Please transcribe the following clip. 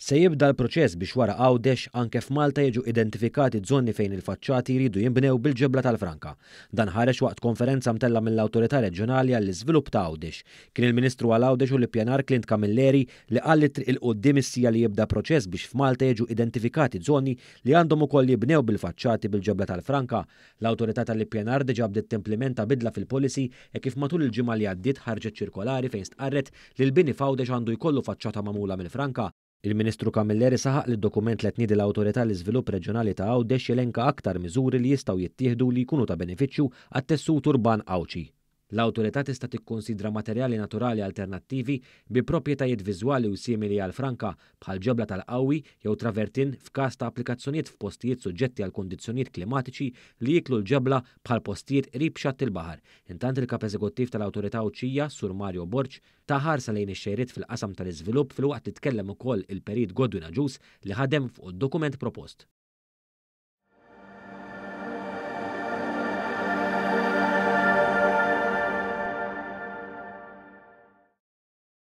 Se jibda l-proċess biex wara Għawdex anke f'Malta jiġu identifikati żoni fejn il-faċċati jridu jinbnew bil-ġebla tal-Franka. Dan ħareġ waqt konferenza mtella mill-Awtorità Reġjonali għall-Iżvilupp ta' Għawdex. Kien il-Ministru għal Għawdex u l-Ippjanar Clint Camilleri li qal li triq il-qudiem issija li jibda proċess biex f'Malta jiġu identifikati żoni li għandhom ukoll jibnew bil-faċċati bil-ġebla tal-Franka. L-Awtorità tal-Ippjanar diġà bdiet timplementa bidla fil-policy e kif matul il-ġimgħa li għaddiet ħarġet ċirkolari fejn stqarret li l-bini f'Għawdex għandu jkollu faċċata magħmula mill-Franka. Il-Ministru Camilleri saħaq li d-dokument li tniedi l-Awtorità l-Iżvilupp Reġjonali ta' Għawdex jelenka aktar miżuri li jistgħu jittieħdu li jkunu ta' benefiċċju għat-tessut urban Għawċi. L-Awtorità tista' tikkonsidra materjali naturali alternattivi bi proprjetajiet viżwali u simili għal Franka bħal ġebla tal-qawwi jew travertin f'każ ta' applikazzjonijiet f'postijiet suġġetti għal kundizzjonijiet klimatiċi li jiklu l-ġebla bħal postijiet qrib xatt il-baħar. Intant il-Kap Eżekuttiv tal-Awtorità Għawċija, Sur Mario Borġ, ta' ħarsa lejn ix-xejriet fil-qasam tal-iżvilupp filwaqt li tkellem ukoll il-Perit Godwin Aġus li ħadem fuq id-dokument propost.